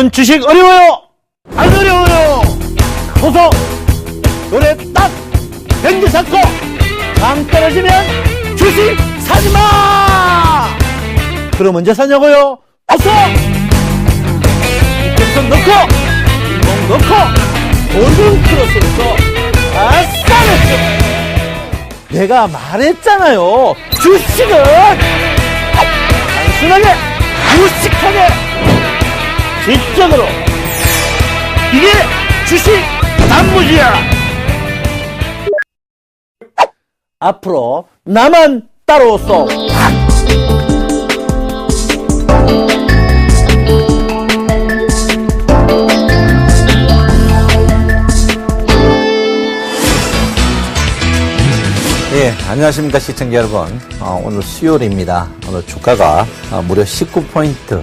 여러분 주식 어려워요? 안 어려워요. 보석 노래 딱 밴드 잡고 감 떨어지면 주식 사지마. 그럼 언제 사냐고요? 어서 이쪽부터 넣고 이목 넣고 골든 크로스에서 아싸냈죠. 내가 말했잖아요. 주식은 단순하게 무식하게 지적으로 이게 주식 단무지야. 앞으로 나만 따라오소. 예, 안녕하십니까 시청자 여러분. 오늘 수요일입니다. 오늘 주가가 무려 19포인트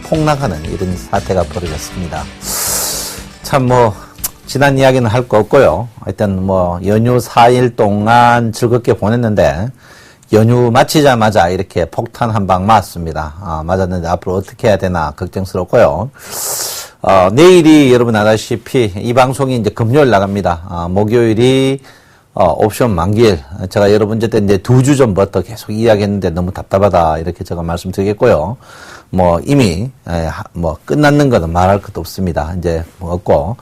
폭락하는 이런 사태가 벌어졌습니다. 참 지난 이야기는 할 거 없고요. 하여튼 연휴 4일 동안 즐겁게 보냈는데 연휴 마치자마자 이렇게 폭탄 한 방 맞았습니다. 맞았는데 앞으로 어떻게 해야 되나 걱정스럽고요. 내일이 여러분 아다시피 이 방송이 이제 금요일 나갑니다. 목요일이 옵션 만기일. 제가 여러분 때 이제 2주 전부터 계속 이야기했는데 너무 답답하다 이렇게 제가 말씀드리겠고요. 이미 끝났는 거는 말할 것도 없습니다. 이제 없고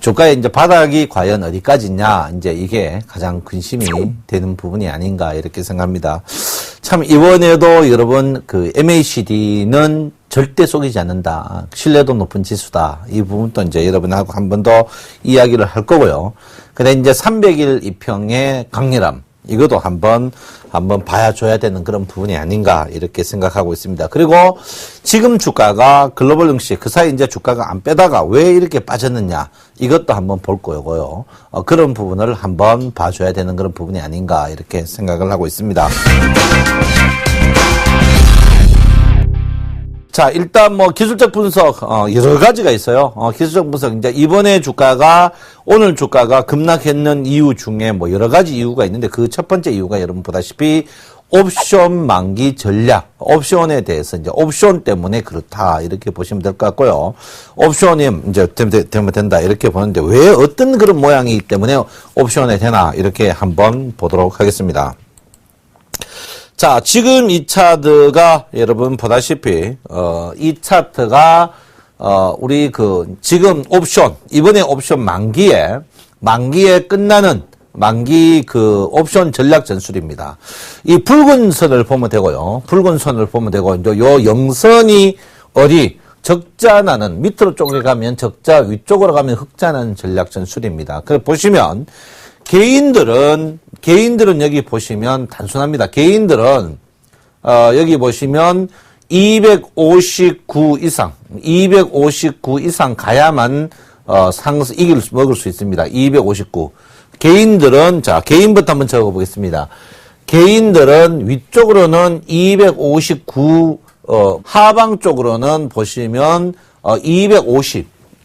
주가의 이제 바닥이 과연 어디까지냐 이제 이게 가장 근심이 되는 부분이 아닌가 이렇게 생각합니다. 참 이번에도 여러분 그 MACD는 절대 속이지 않는다. 신뢰도 높은 지수다. 이 부분도 이제 여러분하고 한 번 더 이야기를 할 거고요. 근데 이제 300일 이평의 강렬함. 이것도 한번 봐줘야 되는 그런 부분이 아닌가 이렇게 생각하고 있습니다. 그리고 지금 주가가 글로벌 증시 그 사이 이제 주가가 안 빼다가 왜 이렇게 빠졌느냐 이것도 한번 볼 거고요. 그런 부분을 한번 봐줘야 되는 그런 부분이 아닌가 이렇게 생각을 하고 있습니다. 자, 일단 기술적 분석, 여러 가지가 있어요. 기술적 분석, 이제 이번에 주가가, 오늘 주가가 급락했는 이유 중에 여러 가지 이유가 있는데 그 첫 번째 이유가 여러분 보다시피 옵션 만기 전략, 옵션에 대해서 이제 옵션 때문에 그렇다. 이렇게 보시면 될 것 같고요. 옵션이 이제 되면 된다. 이렇게 보는데 왜 어떤 그런 모양이기 때문에 옵션에 되나. 이렇게 한번 보도록 하겠습니다. 자, 지금 이 차트가 여러분 보다시피 이 차트가 우리 지금 옵션 이번에 옵션 만기에 끝나는 만기 옵션 전략 전술입니다. 이 붉은 선을 보면 되고요. 붉은 선을 보면 되고 이제 요 영선이 어디 적자 나는 밑으로 쪽에 가면 적자 위쪽으로 가면 흑자 나는 전략 전술입니다. 그래서 보시면 개인들은 여기 보시면 단순합니다. 개인들은 여기 보시면 259 이상 가야만 먹을 수 있습니다. 259. 개인들은 개인부터 한번 적어 보겠습니다. 개인들은 위쪽으로는 259 하방 쪽으로는 보시면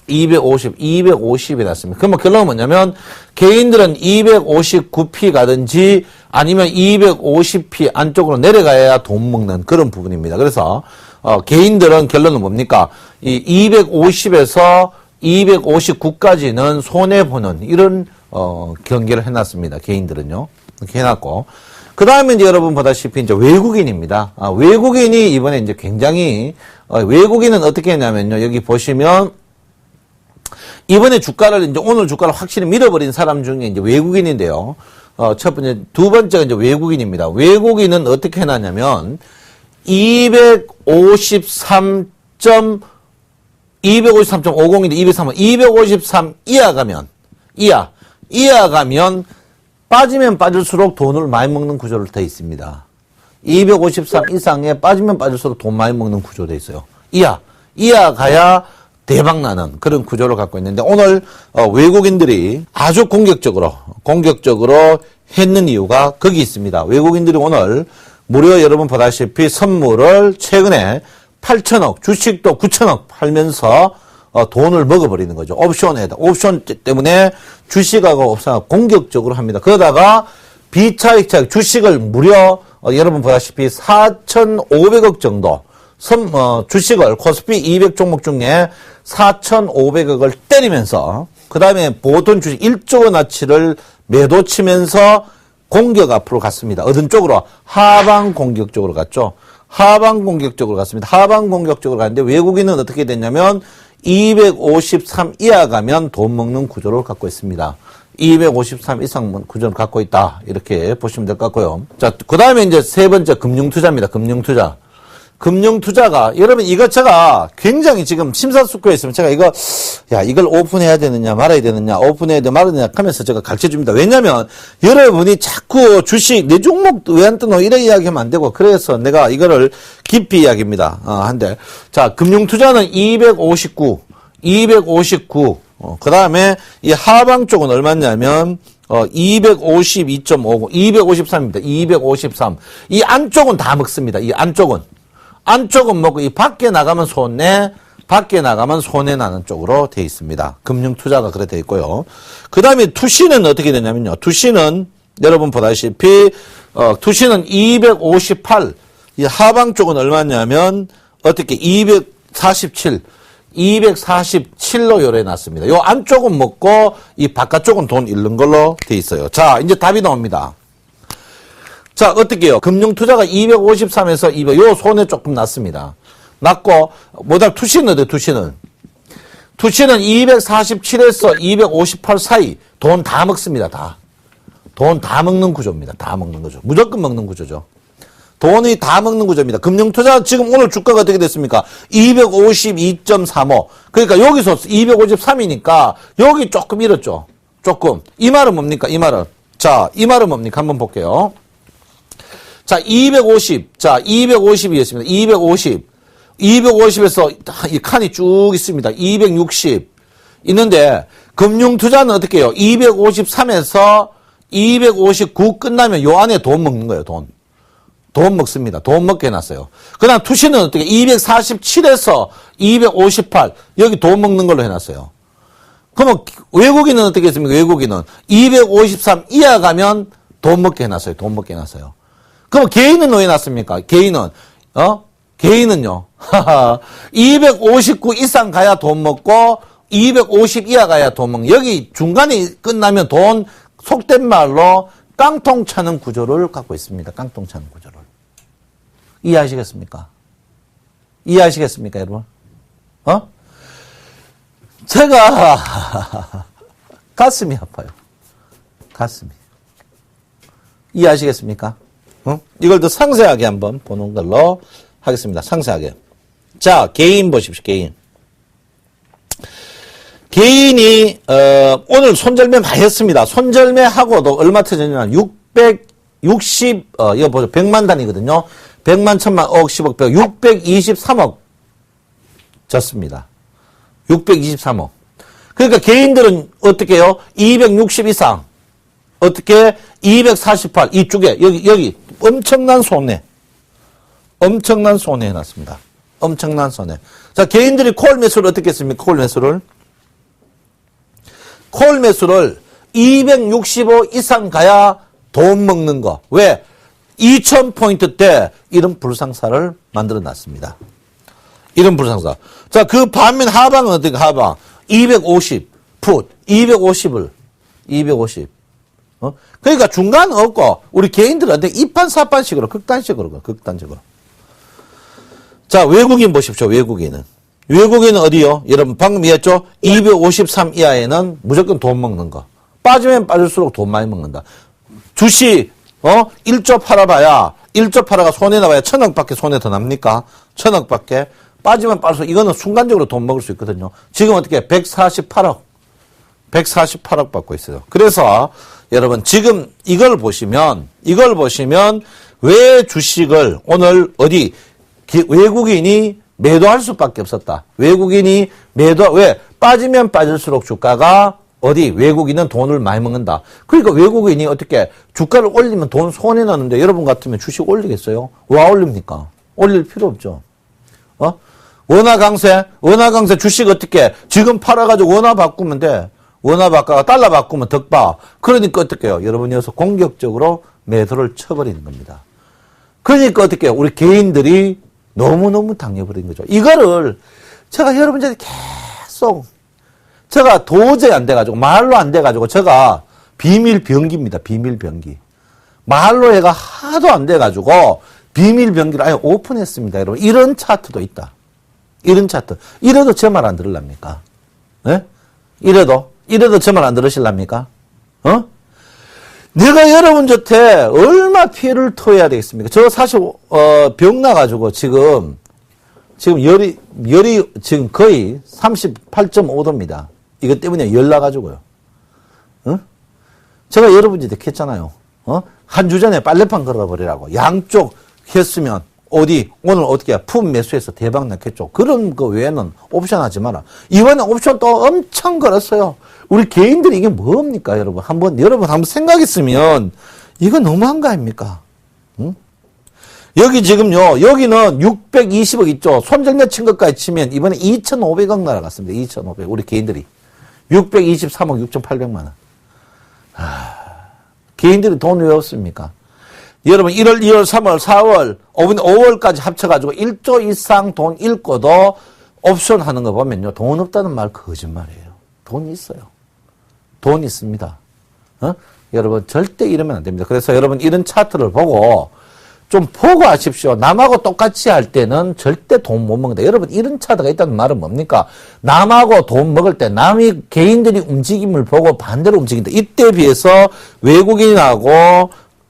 250이 났습니다. 그러면 결론은 뭐냐면 개인들은 259p 가든지 아니면 250p 안쪽으로 내려가야 돈 먹는 그런 부분입니다. 그래서 개인들은 결론은 뭡니까? 이 250에서 259까지는 손해보는 이런 경계를 해놨습니다. 개인들은요. 이렇게 해놨고 그 다음에 이제 여러분 보다시피 이제 외국인입니다. 외국인이 이번에 이제 굉장히 외국인은 어떻게 했냐면요. 여기 보시면 이번에 오늘 주가를 확실히 밀어버린 사람 중에 이제 외국인인데요. 두 번째가 이제 외국인입니다. 외국인은 어떻게 해놨냐면, 253.50인데 253 이하 가면 빠지면 빠질수록 돈을 많이 먹는 구조로 되어 있습니다. 253 이상에 빠지면 빠질수록 돈 많이 먹는 구조로 되어 있어요. 이하 가야 대박나는 그런 구조를 갖고 있는데 오늘 외국인들이 아주 공격적으로 했는 이유가 거기 있습니다. 외국인들이 오늘 무려 여러분 보다시피 선물을 최근에 8천억 주식도 9천억 팔면서 돈을 먹어버리는 거죠. 옵션 때문에 주식하고 옵션 공격적으로 합니다. 그러다가 비차익 주식을 무려 여러분 보다시피 4,500억 정도 주식을 코스피 200 종목 중에 4,500억을 때리면서 그 다음에 보통 주식 1조 원어치를 매도 치면서 공격 앞으로 갔습니다. 어떤 쪽으로? 하방 공격 쪽으로 갔죠. 하방 공격 쪽으로 갔습니다. 하방 공격 쪽으로 갔는데 외국인은 어떻게 됐냐면 253 이하 가면 돈 먹는 구조를 갖고 있습니다. 253 이상 구조를 갖고 있다. 이렇게 보시면 될 것 같고요. 자, 그 다음에 이제 세 번째 금융투자입니다. 금융투자. 금융투자가, 여러분, 이거 제가 굉장히 지금 심사숙고해 있으면 제가 이걸 오픈해야 되느냐, 말아야 되느냐, 오픈해야 되느냐, 말아야 되느냐 하면서 제가 가르쳐 줍니다. 왜냐면, 여러분이 자꾸 주식, 내 종목 왜 안 뜨노? 이런 이야기 하면 안 되고, 그래서 내가 이거를 깊이 이야기합니다. 한데. 자, 금융투자는 259. 그 다음에 이 하방 쪽은 얼마냐면, 252.50, 253입니다. 253. 이 안쪽은 다 먹습니다. 이 안쪽은 먹고 이 밖에 나가면 손해 나는 쪽으로 돼 있습니다. 금융투자가 그래 돼 있고요. 그 다음에 투시는 어떻게 되냐면요. 투시는 여러분 보다시피, 투시는 258. 이 하방 쪽은 얼마냐면, 어떻게 247로 요래놨습니다. 요 안쪽은 먹고 이 바깥쪽은 돈 잃는 걸로 돼 있어요. 자, 이제 답이 나옵니다. 자, 어떻게요? 금융투자가 253에서 200, 요 손해 조금 났습니다. 났고, 투시는 어때요, 투시는? 투시는 247에서 258 사이 돈 다 먹습니다, 다. 돈 다 먹는 구조입니다. 다 먹는 구조. 무조건 먹는 구조죠. 돈이 다 먹는 구조입니다. 금융투자 지금 오늘 주가가 어떻게 됐습니까? 252.35. 그러니까 여기서 253이니까 여기 조금 잃었죠. 조금. 이 말은 뭡니까? 이 말은. 자, 이 말은 뭡니까? 한번 볼게요. 자, 250. 자, 250이었습니다. 250에서 이 칸이 쭉 있습니다. 260 있는데 금융투자는 어떻게 해요? 253에서 259 끝나면 요 안에 돈 먹는 거예요. 돈 먹습니다. 돈 먹게 해놨어요. 그 다음 투시는 어떻게 247에서 258 여기 돈 먹는 걸로 해놨어요. 그러면 외국인은 어떻게 했습니까? 외국인은 253 이하 가면 돈 먹게 해놨어요. 돈 먹게 해놨어요. 그럼 개인은 왜 해놨습니까? 개인은요. 259 이상 가야 돈 먹고 250 이하 가야 돈 먹는. 여기 중간에 끝나면 돈 속된 말로 깡통 차는 구조를 갖고 있습니다. 깡통 차는 구조를. 이해하시겠습니까? 여러분? 제가 가슴이 아파요. 가슴이. 이해하시겠습니까? 이걸 더 상세하게 한번 보는 걸로 하겠습니다. 상세하게. 자, 개인 보십시오. 개인이 오늘 손절매 많이 했습니다. 손절매하고도 얼마 터졌냐면 660 이거 보죠. 100만 단위거든요. 100만, 1000만, 억, 10억, 100억, 623억 졌습니다. 623억. 그러니까 개인들은 어떻게 해요? 260 이상. 어떻게? 248 이쪽에 여기 엄청난 손해 해놨습니다. 엄청난 손해. 자, 개인들이 콜 매수를 어떻게 했습니까? 콜 매수를 265 이상 가야 돈 먹는 거. 왜? 2000포인트 때 이런 불상사를 만들어 놨습니다. 이런 불상사. 자, 그 반면 하방은 어떻게 하방? 250 풋. 250. 그러니까 중간 없고 우리 개인들은 어떻게 이판사판식으로 극단식으로. 자, 외국인 보십시오. 외국인은 어디요? 여러분 방금 얘기했죠? 253 이하에는 무조건 돈 먹는 거. 빠지면 빠질수록 돈 많이 먹는다. 주식 1조 팔아봐야 1조 팔아가 손해 나봐야 1000억밖에 손해 더 납니까? 1000억밖에. 빠지면 빠질수록 이거는 순간적으로 돈 먹을 수 있거든요. 지금 어떻게 148억 받고 있어요. 그래서 여러분 지금 이걸 보시면 왜 주식을 오늘 외국인이 매도할 수밖에 없었다. 왜? 빠지면 빠질수록 주가가 외국인은 돈을 많이 먹는다. 그러니까 외국인이 어떻게 주가를 올리면 돈 손해 나는데 여러분 같으면 주식 올리겠어요? 왜 올립니까? 올릴 필요 없죠. 원화 강세 주식 어떻게 지금 팔아가지고 원화 바꾸면 돼. 원화 바꿔가 달러 바꾸면 덕봐. 그러니까 어떻게 해요? 여러분이 여기서 공격적으로 매도를 쳐버리는 겁니다. 그러니까 어떻게 해요? 우리 개인들이 너무너무 당해버린 거죠. 이거를 제가 여러분들한테 계속 제가 도저히 안 돼가지고 말로 안 돼가지고 제가 비밀병기입니다. 비밀병기. 말로 해가 하도 안 돼가지고 비밀병기를 아예 오픈했습니다. 여러분 이런 차트도 있다. 이런 차트. 이래도 제 말 안 들으랍니까? 예? 이래도 제 말 안 들으실랍니까? 어? 내가 여러분한테 얼마 피해를 토해야 되겠습니까? 저 사실 병 나가지고 지금 열이 지금 거의 38.5도입니다. 이것 때문에 열 나가지고요. 어? 제가 여러분한테 했잖아요. 한 주 전에 빨래판 걸어버리라고. 양쪽 했으면 오늘 어떻게 해? 품 매수해서 대박 났겠죠. 그런 거 외에는 옵션 하지 마라. 이번에 옵션 또 엄청 걸었어요. 우리 개인들이 이게 뭡니까, 여러분? 여러분 한번 생각했으면 이거 너무한 거 아닙니까? 응? 여기 지금요, 여기는 620억 있죠. 손절매 친 것까지 치면 이번에 2,500억 날아갔습니다. 2,500억. 우리 개인들이. 623억 6,800만 원. 개인들이 돈 왜 없습니까? 여러분 1월, 2월, 3월, 4월, 5월까지 합쳐가지고 1조 이상 돈 잃고도 옵션 하는 거 보면요. 돈 없다는 말 거짓말이에요. 돈 있어요. 돈 있습니다. 여러분 절대 이러면 안 됩니다. 그래서 여러분 이런 차트를 보고 좀 보고 하십시오. 남하고 똑같이 할 때는 절대 돈 못 먹는다. 여러분 이런 차트가 있다는 말은 뭡니까? 남하고 돈 먹을 때 남이 개인들이 움직임을 보고 반대로 움직인다. 이때에 비해서 외국인하고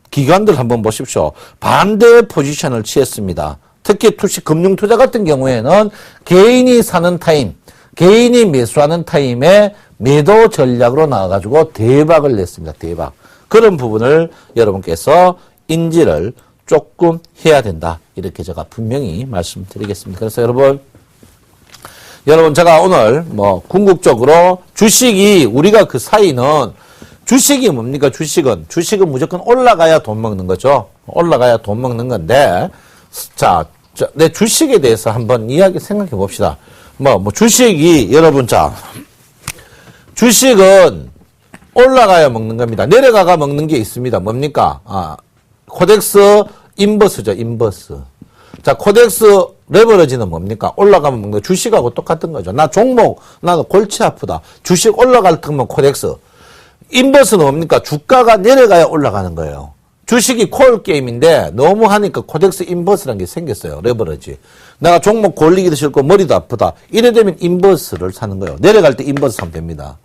기관들 한번 보십시오. 반대 포지션을 취했습니다. 특히 금융투자 같은 경우에는 개인이 사는 타임, 개인이 매수하는 타임에 매도 전략으로 나와가지고 대박을 냈습니다. 대박. 그런 부분을 여러분께서 인지를 조금 해야 된다. 이렇게 제가 분명히 말씀드리겠습니다. 그래서 여러분 제가 오늘 궁극적으로 주식이 우리가 그 사이는 주식이 뭡니까? 주식은 무조건 올라가야 돈 먹는 거죠. 올라가야 돈 먹는 건데, 내 주식에 대해서 한번 이야기 생각해 봅시다. 주식이, 여러분, 주식은 올라가야 먹는 겁니다. 내려가가 먹는 게 있습니다. 뭡니까? 코덱스 인버스죠, 인버스. 코덱스 레버리지는 뭡니까? 올라가면 먹는 거. 주식하고 똑같은 거죠. 나도 골치 아프다. 주식 올라갈 때면 코덱스. 인버스는 뭡니까? 주가가 내려가야 올라가는 거예요. 주식이 콜 게임인데 너무 하니까 코덱스 인버스라는 게 생겼어요. 레버리지. 내가 종목 골리기도 싫고 머리도 아프다. 이래 되면 인버스를 사는 거예요. 내려갈 때 인버스 사면 됩니다.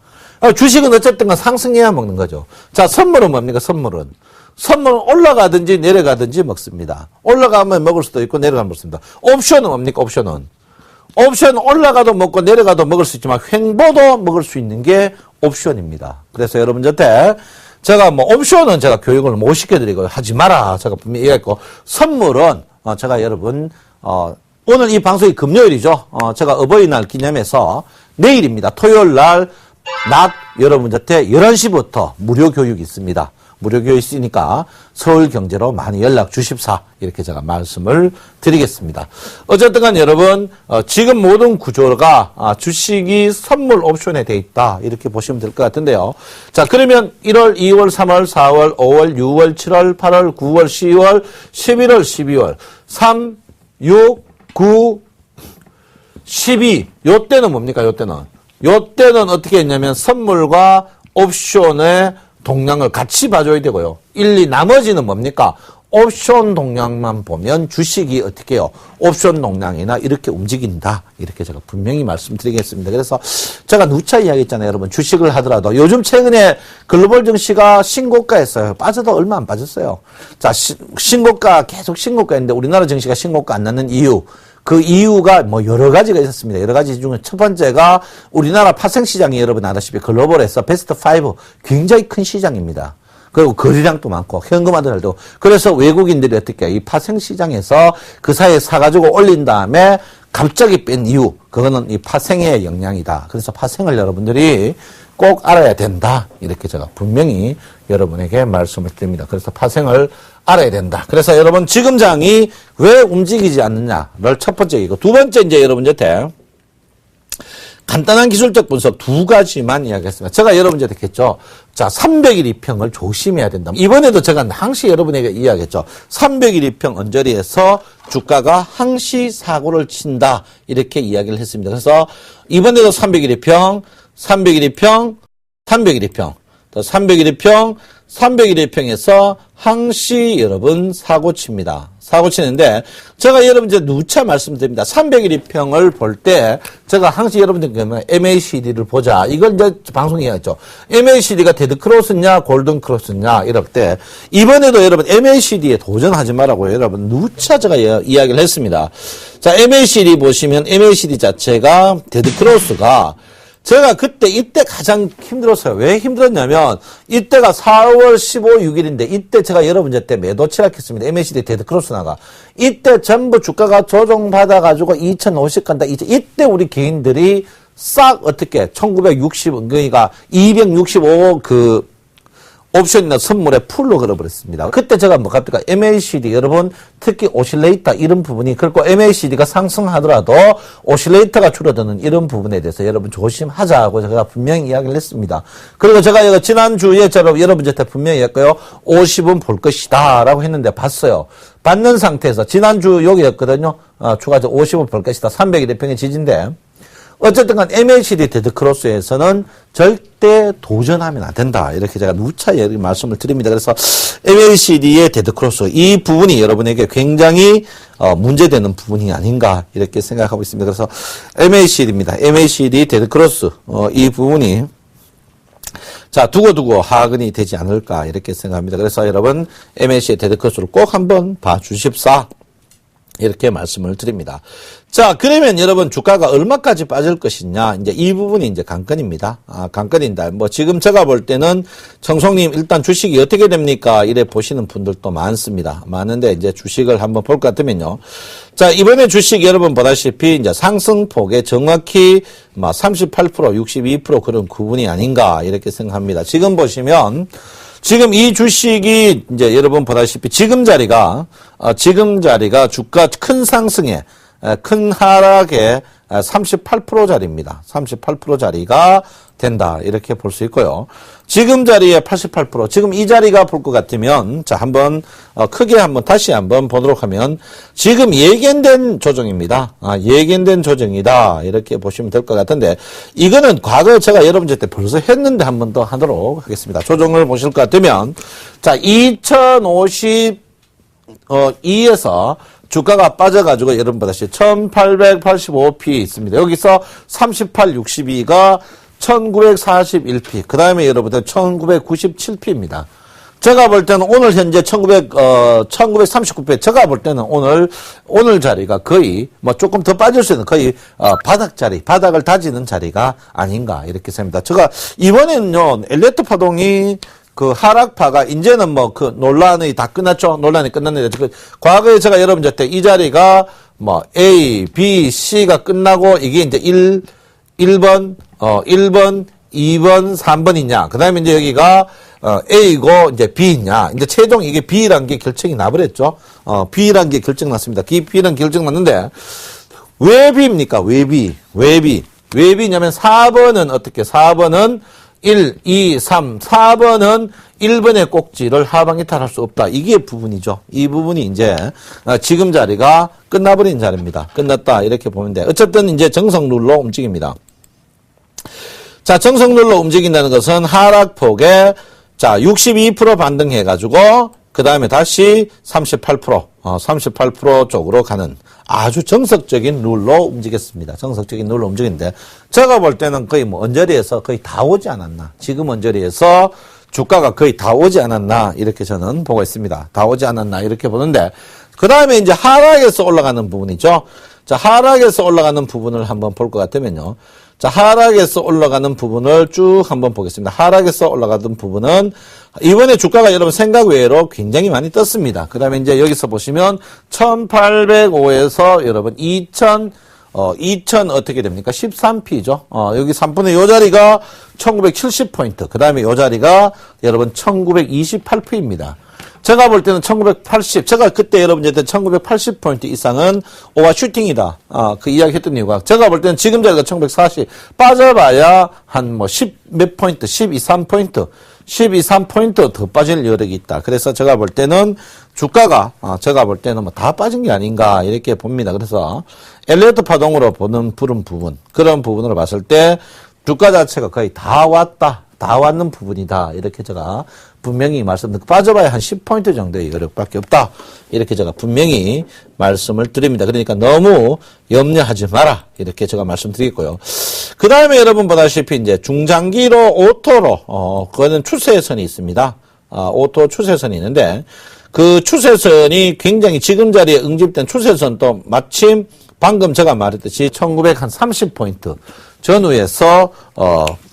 주식은 어쨌든 상승해야 먹는 거죠. 선물은 뭡니까? 선물은 올라가든지 내려가든지 먹습니다. 올라가면 먹을 수도 있고 내려가면 먹습니다. 옵션은 뭡니까? 옵션은 올라가도 먹고 내려가도 먹을 수 있지만 횡보도 먹을 수 있는 게 옵션입니다. 그래서 여러분한테 제가 옵션은 제가 교육을 못 시켜드리고 하지 마라. 제가 분명히 얘기했고, 선물은 제가 여러분, 오늘 이 방송이 금요일이죠. 제가 어버이날 기념해서 내일입니다. 토요일 날 낮 여러분한테 11시부터 무료 교육이 있습니다. 무료 교육이 있으니까 서울경제로 많이 연락 주십사. 이렇게 제가 말씀을 드리겠습니다. 어쨌든 간 여러분, 지금 모든 구조가 주식이 선물 옵션에 돼 있다. 이렇게 보시면 될 것 같은데요. 그러면 1월, 2월, 3월, 4월, 5월, 6월, 7월, 8월, 9월, 10월, 11월, 12월, 3, 6, 9, 12. 요때는 뭡니까? 요때는 어떻게 했냐면 선물과 옵션의 동향을 같이 봐줘야 되고요. 1, 2 나머지는 뭡니까? 옵션 동향만 보면 주식이 어떻게 해요? 옵션 동향이나 이렇게 움직인다. 이렇게 제가 분명히 말씀드리겠습니다. 그래서 제가 누차 이야기했잖아요. 여러분 주식을 하더라도 요즘 최근에 글로벌 증시가 신고가였어요. 빠져도 얼마 안 빠졌어요. 신고가 계속 신고가인데 우리나라 증시가 신고가 안 나는 이유. 그 이유가 여러 가지가 있었습니다. 여러 가지 중에 첫 번째가 우리나라 파생시장이 여러분 아다시피 글로벌에서 베스트 5 굉장히 큰 시장입니다. 그리고 거래량도 많고 현금화도 잘 되고 그래서 외국인들이 어떻게 이 파생시장에서 그 사이에 사가지고 올린 다음에 갑자기 뺀 이유 그거는 이 파생의 영향이다. 그래서 파생을 여러분들이 꼭 알아야 된다. 이렇게 제가 분명히 여러분에게 말씀을 드립니다. 그래서 파생을 알아야 된다. 그래서 여러분 지금 장이 왜 움직이지 않느냐를 첫 번째 이거. 두 번째 이제 여러분한테 간단한 기술적 분석 두 가지만 이야기했습니다. 제가 여러분한테 했죠. 300일 이평을 조심해야 된다. 이번에도 제가 항시 여러분에게 이야기했죠. 300일 이평 언저리에서 주가가 항시 사고를 친다. 이렇게 이야기를 했습니다. 그래서 이번에도 301의 301의 301의 평에서 항시 여러분 사고 칩니다. 사고 치는데 제가 여러분 이제 누차 말씀드립니다. 301의 평을 볼 때 제가 항시 여러분들께 MACD를 보자. 이걸 이제 방송에 했죠. MACD가 데드크로스냐 골든크로스냐 이럴 때 이번에도 여러분 MACD에 도전하지 말라고 여러분 누차 제가 이야기를 했습니다. 자, MACD 보시면 MACD 자체가 데드크로스가 제가 이때 가장 힘들었어요. 왜 힘들었냐면, 이때가 4월 15, 6일인데, 이때 제가 여러분들 때 매도 치락했습니다. MACD 데드크로스 나가. 이때 전부 주가가 조정받아가지고 2050 간다. 이때 우리 개인들이 싹 어떻게, 1960, 그러니까 265 옵션이나 선물에 풀로 걸어버렸습니다. 그때 제가 뭐 갑니까? MACD 여러분 특히 오실레이터 이런 부분이 그리고 MACD가 상승하더라도 오실레이터가 줄어드는 이런 부분에 대해서 여러분 조심하자고 제가 분명히 이야기를 했습니다. 그리고 제가 지난주에 여러분한테 분명히 했고요. 50은 볼 것이다 라고 했는데 봤어요. 받는 상태에서 지난주 여기였거든요. 추가적으로 50은 볼 것이다. 300일의 평의 지지인데 어쨌든 간 MACD 데드크로스에서는 절대 도전하면 안 된다. 이렇게 제가 누차 말씀을 드립니다. 그래서 MACD의 데드크로스 이 부분이 여러분에게 굉장히 문제되는 부분이 아닌가 이렇게 생각하고 있습니다. 그래서 MACD입니다. MACD 데드크로스 이 부분이 자, 두고두고 하근이 되지 않을까 이렇게 생각합니다. 그래서 여러분 MACD 데드크로스를 꼭 한번 봐주십사. 이렇게 말씀을 드립니다. 자, 그러면 여러분 주가가 얼마까지 빠질 것이냐. 이제 이 부분이 이제 관건입니다. 관건인데, 뭐 지금 제가 볼 때는 청송님 일단 주식이 어떻게 됩니까? 이래 보시는 분들도 많습니다. 많은데 이제 주식을 한번 볼 것 같으면요. 자, 이번에 주식 여러분 보다시피 이제 상승폭에 정확히 38%, 62% 그런 구분이 아닌가 이렇게 생각합니다. 지금 보시면 지금 이 주식이 이제 여러분 보다시피 지금 자리가 주가 큰 상승에 큰 하락에 38% 자리입니다. 38% 자리가 된다. 이렇게 볼 수 있고요. 지금 자리에 88%, 지금 이 자리가 볼 것 같으면, 자, 한번, 크게 다시 한번 보도록 하면, 지금 예견된 조정입니다. 예견된 조정이다. 이렇게 보시면 될 것 같은데, 이거는 과거에 제가 여러분한테 벌써 했는데 한 번 더 하도록 하겠습니다. 조정을 보실 것 같으면, 자, 2052에서 주가가 빠져가지고 여러분 보다시피 1885p 있습니다. 여기서 38, 62가 1941p. 그 다음에 여러분들 1997p입니다. 제가 볼 때는 오늘 현재 1939p. 제가 볼 때는 오늘 자리가 거의 뭐 조금 더 빠질 수 있는 거의 바닥을 다지는 자리가 아닌가 이렇게 생각합니다. 제가 이번에는요 엘리어트 파동이 하락파가, 이제는 논란이 다 끝났죠? 논란이 끝났는데, 과거에 제가 여러분한테 이 자리가, A, B, C가 끝나고, 이게 이제 1번, 2번, 3번이냐. 그 다음에 이제 여기가, A고, 이제 B냐. 이제 최종 이게 B란 게 결정이 나버렸죠? B란 게 결정 났습니다. B란 결정 났는데, 왜 B입니까? 왜 B? 왜 B냐면 4번은 어떻게, 4번은 1, 2, 3, 4번은 1번의 꼭지를 하방 이탈할 수 없다. 이게 부분이죠. 이 부분이 이제 지금 자리가 끝나버린 자리입니다. 끝났다. 이렇게 보면 돼. 어쨌든 이제 정석룰로 움직입니다. 자, 정석룰로 움직인다는 것은 하락폭에 자, 62% 반등해가지고 그 다음에 다시 38% 쪽으로 가는 아주 정석적인 룰로 움직였습니다. 정석적인 룰로 움직이는데 제가 볼 때는 거의 언저리에서 거의 다 오지 않았나. 지금 언저리에서 주가가 거의 다 오지 않았나 이렇게 저는 보고 있습니다. 다 오지 않았나 이렇게 보는데 그 다음에 이제 하락에서 올라가는 부분이죠. 자, 하락에서 올라가는 부분을 한번 볼 것 같으면요. 자, 하락에서 올라가는 부분을 쭉 한번 보겠습니다. 하락에서 올라가던 부분은 이번에 주가가 여러분 생각 외로 굉장히 많이 떴습니다. 그 다음에 이제 여기서 보시면 1805에서 여러분 2000 어떻게 됩니까? 13p죠. 여기 3분의 요 자리가 1970포인트. 그 다음에 요 자리가 여러분 1928p입니다. 제가 볼 때는 1980, 제가 그때 여러분한테 1980포인트 이상은 오버슈팅이다. 그 이야기 했던 이유가, 제가 볼 때는 지금 자리가 1940, 빠져봐야 한 10 몇 포인트, 12, 3포인트. 12, 3포인트 더 빠질 여력이 있다. 그래서 제가 볼 때는 주가가, 제가 볼 때는 뭐 다 빠진 게 아닌가, 이렇게 봅니다. 그래서 엘리어트 파동으로 보는 부분, 그런 부분으로 봤을 때 주가 자체가 거의 다 왔는 부분이다. 이렇게 제가 분명히 말씀드리고, 빠져봐야 한 10포인트 정도의 여력밖에 없다. 이렇게 제가 분명히 말씀을 드립니다. 그러니까 너무 염려하지 마라. 이렇게 제가 말씀드리겠고요. 그 다음에 여러분 보다시피 이제 중장기로 오토로, 그거는 추세선이 있습니다. 오토 추세선이 있는데, 그 추세선이 굉장히 지금 자리에 응집된 추세선도 마침 방금 제가 말했듯이 1930포인트 전후에서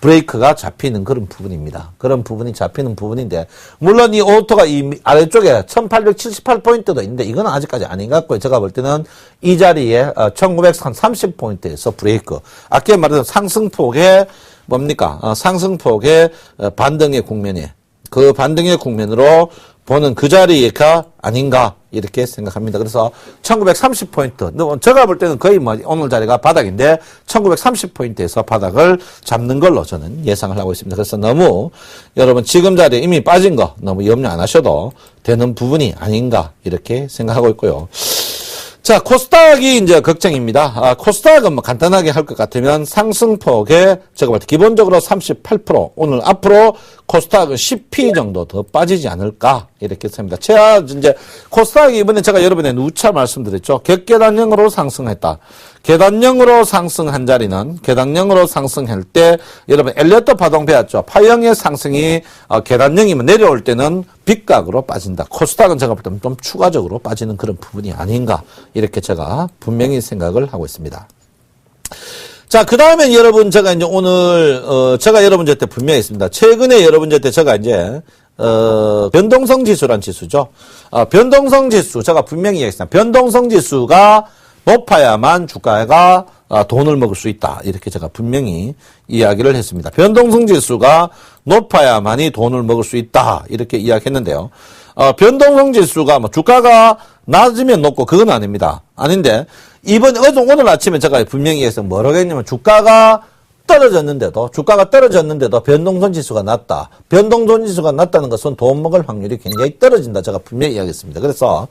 브레이크가 잡히는 그런 부분입니다. 그런 부분이 잡히는 부분인데, 물론 이 오토가 이 아래쪽에 1878포인트도 있는데 이건 아직까지 아닌 것 같고요. 제가 볼 때는 이 자리에 1930포인트에서 브레이크, 아까 말했던 상승폭의 뭡니까? 상승폭의 반등의 국면이, 그 반등의 국면으로 보는 그 자리가 아닌가, 이렇게 생각합니다. 그래서 1930포인트, 제가 볼 때는 거의 뭐 오늘 자리가 바닥인데 1930포인트에서 바닥을 잡는 걸로 저는 예상을 하고 있습니다. 그래서 너무 여러분 지금 자리에 이미 빠진 거 너무 염려 안 하셔도 되는 부분이 아닌가, 이렇게 생각하고 있고요. 자, 코스닥이 이제 걱정입니다. 코스닥은 뭐 간단하게 할 것 같으면 상승폭에 제가 볼 때 기본적으로 38%, 오늘 앞으로 코스닥은 10p 정도 더 빠지지 않을까, 이렇게 생각합니다. 제가 이제 코스닥이 이번에 제가 여러분의 누차 말씀드렸죠. 격계단형으로 상승했다. 계단형으로 상승한 자리는, 계단형으로 상승할 때 여러분 엘리어트 파동 배웠죠. 파형의 상승이 계단형이면 내려올 때는 빗각으로 빠진다. 코스닥은 제가 볼 때는 좀 추가적으로 빠지는 그런 부분이 아닌가, 이렇게 제가 분명히 생각을 하고 있습니다. 자, 그 다음에 여러분, 제가 이제 오늘, 제가 여러분한테 분명히 있습니다. 최근에 여러분한테 제가 이제, 변동성 지수란 지수죠. 변동성 지수, 제가 분명히 얘기했습니다. 변동성 지수가 높아야만 주가가 돈을 먹을 수 있다. 이렇게 제가 분명히 이야기를 했습니다. 변동성 지수가 높아야만이 돈을 먹을 수 있다. 이렇게 이야기했는데요. 변동성 지수가 뭐 주가가 낮으면 높고 그건 아닙니다. 아닌데, 오늘 아침에 제가 분명히 해서 뭐라고 했냐면 주가가 떨어졌는데도 변동성 지수가 낮다. 변동성 지수가 낮다는 것은 돈 먹을 확률이 굉장히 떨어진다. 제가 분명히 이야기했습니다. 그래서